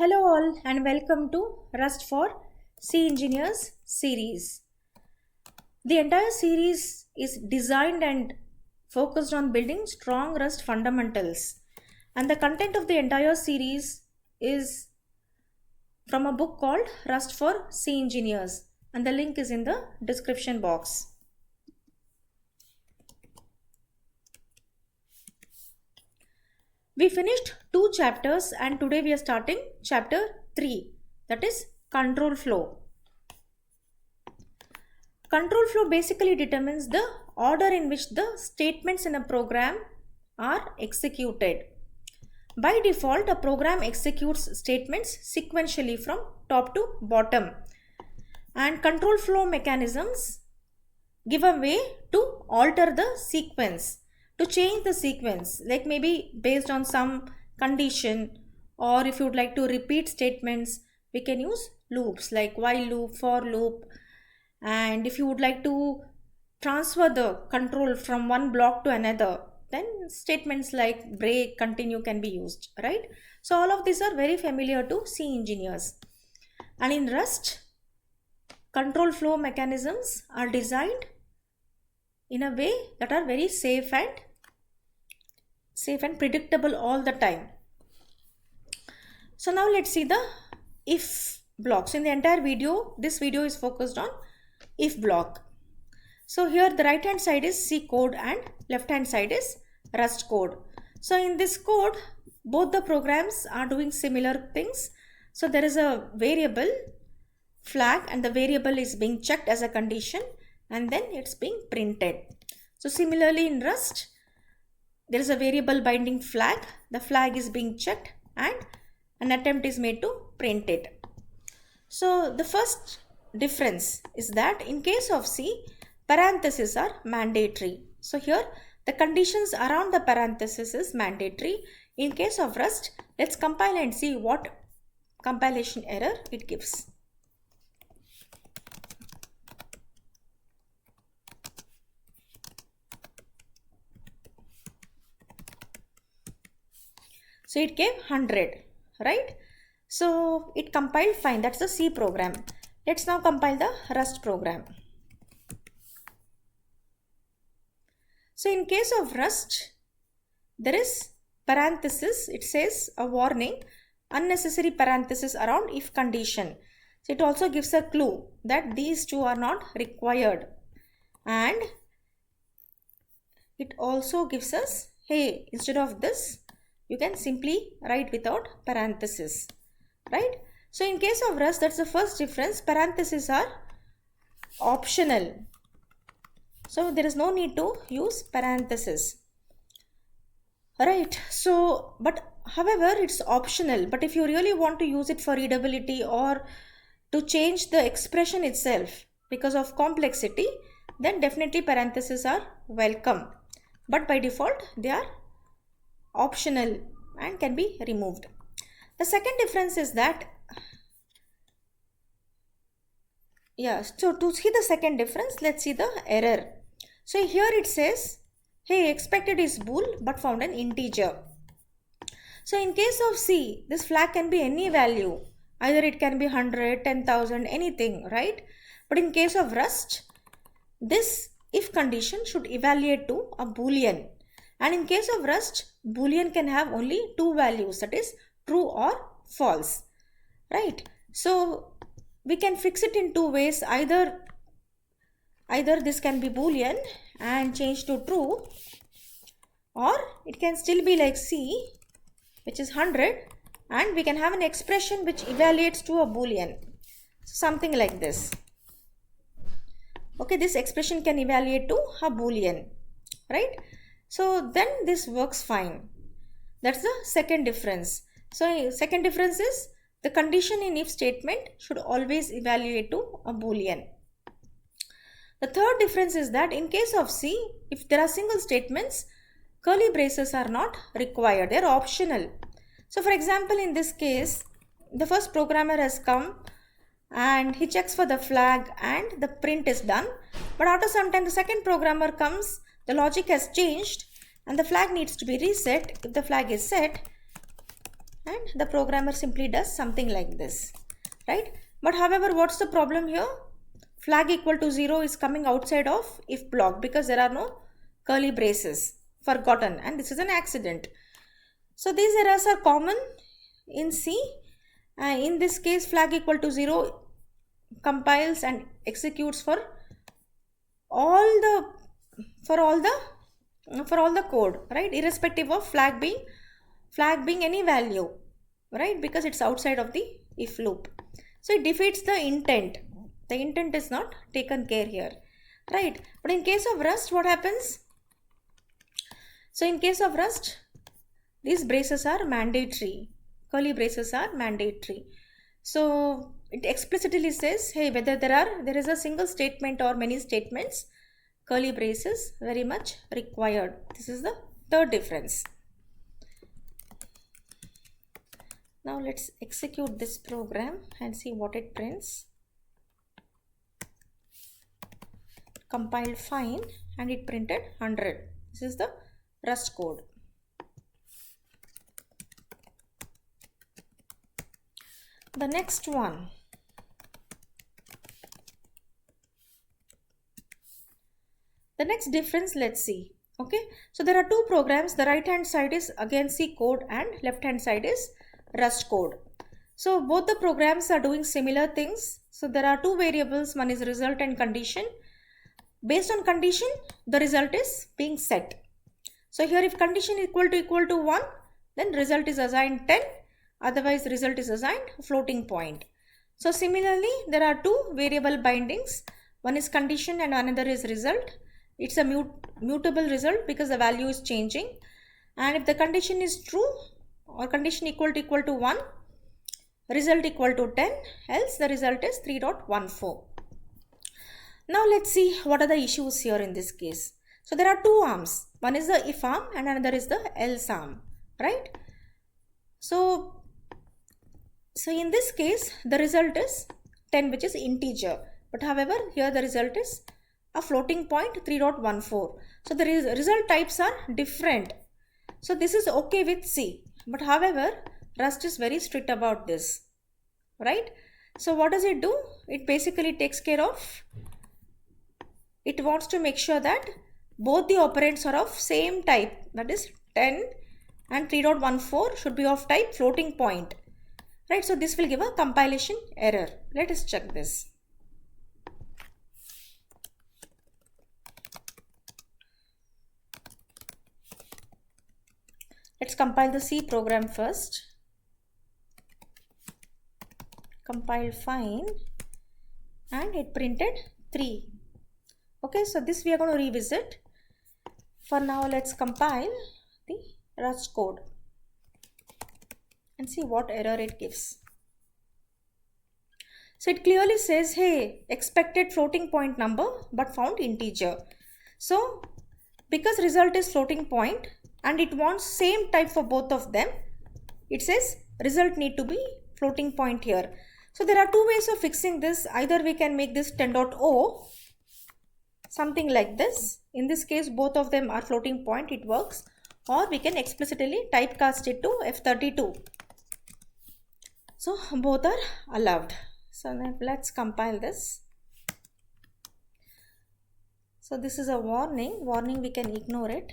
Hello all and welcome to Rust for C Engineers series. The entire series is designed and focused on building strong Rust fundamentals, and the content of the entire series is from a book called Rust for C Engineers, and the link is in the description box. We finished 2 chapters and today we are starting chapter 3, that is control flow. Control flow basically determines the order in which the statements in a program are executed. By default, a program executes statements sequentially from top to bottom, and control flow mechanisms give a way to alter the sequence, to change the sequence, like maybe based on some condition, or if you would like to repeat statements, we can use loops like while loop, for loop. And if you would like to transfer the control from one block to another, then statements like break, continue can be used, right? So all of these are very familiar to C engineers. And in Rust, control flow mechanisms are designed in a way that are very safe and predictable all the time. So now let's see the if blocks. In the entire video, this video is focused on if block. So here the right hand side is C code and left hand side is Rust code. So in this code, both the programs are doing similar things. So there is a variable flag and the variable is being checked as a condition and then it's being printed. So similarly in Rust, there is a variable binding flag, the flag is being checked and an attempt is made to print it. So the first difference is that in case of C, parentheses are mandatory. So here the conditions around the parenthesis is mandatory. In case of Rust, let's compile and see what compilation error it gives. So it gave 100, right? So it compiled fine. That's the C program. Let's now compile the Rust program. So in case of Rust, there is parenthesis. It says a warning, unnecessary parenthesis around if condition. So it also gives a clue that these two are not required. And it also gives us, hey, instead of this, you can simply write without parenthesis, right? So in case of Rust, that's the first difference. Parentheses are optional. So there is no need to use parenthesis, right? So, but however, it's optional. But if you really want to use it for readability or to change the expression itself because of complexity, then definitely parentheses are welcome. But by default, they are optional and can be removed. The second difference is that, so to see the second difference, let's see the error. So here it says, hey, expected is bool but found an integer. So in case of C, this flag can be any value. Either it can be 100, 10,000, anything, right? But in case of Rust, this if condition should evaluate to a boolean. And in case of Rust, boolean can have only two values, that is true or false, right? So we can fix it in two ways. Either this can be boolean and change to true, or it can still be like C, which is 100, and we can have an expression which evaluates to a boolean. So something like this. Okay, this expression can evaluate to a boolean, right? So then this works fine. That's the second difference. So second difference is the condition in if statement should always evaluate to a boolean. The third difference is that in case of C, if there are single statements, curly braces are not required. They are optional. So for example, in this case, the first programmer has come and he checks for the flag and the print is done. But after some time, the second programmer comes, the logic has changed and the flag needs to be reset if the flag is set, and the programmer simply does something like this, right? But however, what's the problem here? Flag equal to 0 is coming outside of if block because there are no curly braces. Forgotten, and this is an accident. So these errors are common in C. In this case, flag equal to 0 compiles and executes for all the code, right? Irrespective of flag being any value, right? Because it's outside of the if loop. So it defeats the intent. The intent is not taken care here, right? But in case of Rust, what happens? So in case of Rust, these braces are mandatory. Curly braces are mandatory. So it explicitly says, hey, whether there is a single statement or many statements, curly braces very much required. This is the third difference. Now let's execute this program and see what it prints. Compiled fine and it printed 100. This is the Rust code. The next one. The next difference, let's see. Okay, so there are two programs. The right hand side is again C code and left hand side is Rust code. So both the programs are doing similar things. So there are two variables. One is result and condition. Based on condition, the result is being set. So here if condition equal to 1, then result is assigned 10. Otherwise result is assigned floating point. So similarly, there are two variable bindings. One is condition and another is result. It's a mutable result because the value is changing. And if the condition is true or condition equal to 1, result equal to 10, else the result is 3.14. Now let's see what are the issues here in this case. So there are two arms. One is the if arm and another is the else arm, right? So in this case, the result is 10, which is integer. But however, here the result is a floating point 3.14. So the result types are different. So this is okay with C. But however, Rust is very strict about this, right? So what does it do? It basically takes care of, it wants to make sure that both the operands are of same type. That is 10 and 3.14 should be of type floating point. Right, so this will give a compilation error. Let us check this. Let's compile the C program first. Compile fine and it printed 3. Okay, so this we are going to revisit. For now, let's compile the Rust code and see what error it gives. So it clearly says, hey, expected floating point number but found integer. So because result is floating point and it wants same type for both of them, it says result need to be floating point here. So there are two ways of fixing this. Either we can make this 10.0, something like this. In this case, both of them are floating point, it works. Or we can explicitly typecast it to F32. So both are allowed. So now let's compile this. So this is a warning. Warning, we can ignore it.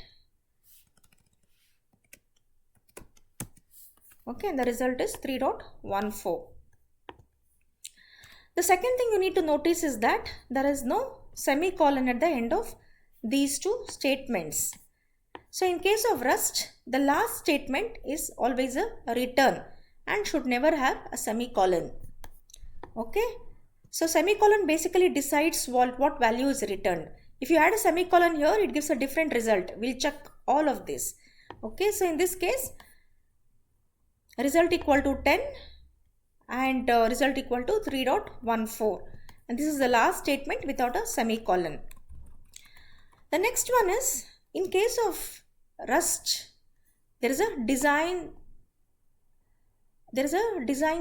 Okay, and the result is 3.14. The second thing you need to notice is that there is no semicolon at the end of these two statements. So in case of Rust, the last statement is always a return and should never have a semicolon. Okay, so semicolon basically decides what value is returned. If you add a semicolon here, it gives a different result. We'll check all of this. Okay, so in this case, result equal to 10 and result equal to 3.14, and this is the last statement without a semicolon. The next one is, in case of Rust, there is a design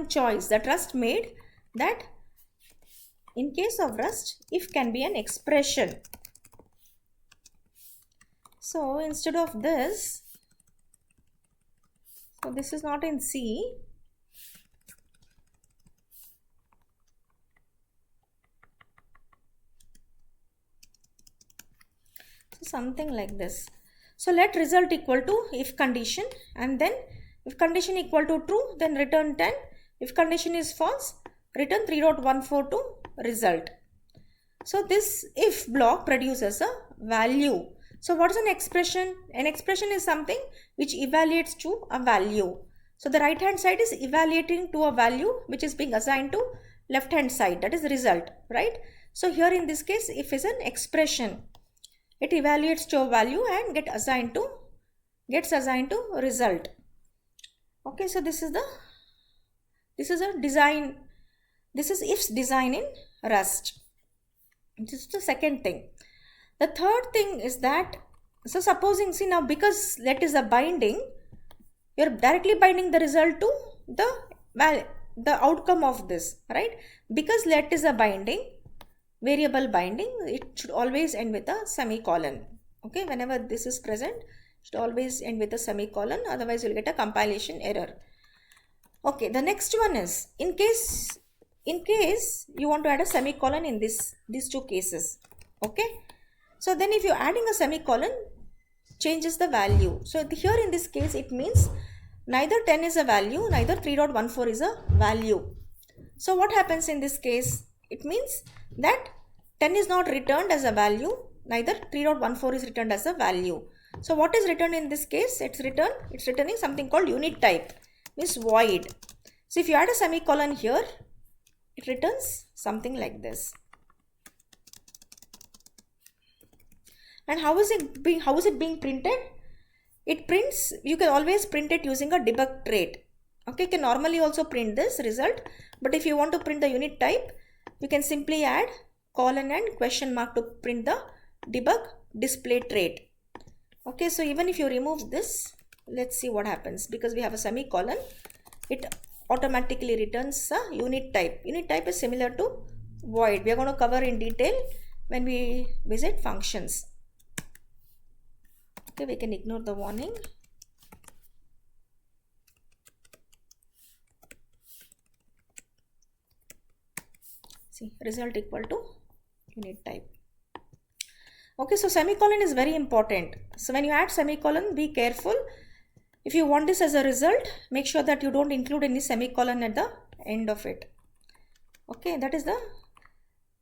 choice that Rust made, that in case of Rust, if can be an expression. So instead of this, So this is not in C. So something like this. So let result equal to if condition, and then if condition equal to true, then return 10. If condition is false, return 3.14 to result. So this if block produces a value. So what is an expression? An expression is something which evaluates to a value. So the right hand side is evaluating to a value which is being assigned to left hand side, that is result, right? So here in this case, if is an expression, it evaluates to a value and gets assigned to result. Okay, so this is a design. This is if's design in Rust. This is the second thing. The third thing is that, so supposing, see now, because let is a binding, you're directly binding the result to the outcome of this, right? Because let is a binding, variable binding, it should always end with a semicolon. Okay, whenever this is present, it should always end with a semicolon, otherwise you'll get a compilation error. Okay, the next one is in case you want to add a semicolon in these two cases. Okay, so then if you're adding a semicolon, changes the value. So here in this case, it means neither 10 is a value, neither 3.14 is a value. So what happens in this case? It means that 10 is not returned as a value, neither 3.14 is returned as a value. So what is returned in this case? It's returning something called unit type, means void. So if you add a semicolon here, it returns something like this. And how is it being printed? It prints, you can always print it using a debug trait. Okay, you can normally also print this result, but if you want to print the unit type, you can simply add colon and question mark to print the debug display trait. Okay, so even if you remove this, let's see what happens. Because we have a semicolon, it automatically returns a unit type. Unit type is similar to void. We are going to cover in detail when we visit functions. Okay, we can ignore the warning. See, result equal to unit type. Okay, so semicolon is very important. So when you add semicolon, be careful. If you want this as a result, make sure that you don't include any semicolon at the end of it. Okay, that is the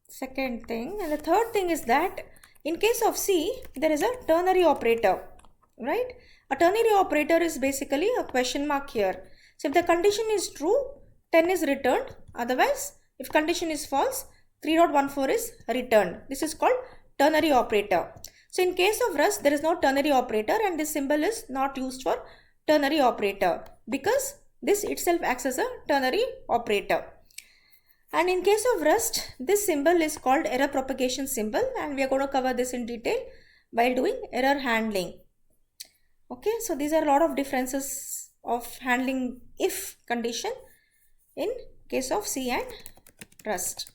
second thing. And the third thing is that in case of C, there is a ternary operator, right? A ternary operator is basically a question mark here. So if the condition is true, 10 is returned. Otherwise, if condition is false, 3.14 is returned. This is called ternary operator. So in case of Rust, there is no ternary operator, and this symbol is not used for ternary operator because this itself acts as a ternary operator. And in case of Rust, this symbol is called error propagation symbol, and we are going to cover this in detail while doing error handling. Okay, so these are a lot of differences of handling if condition in case of C and Rust.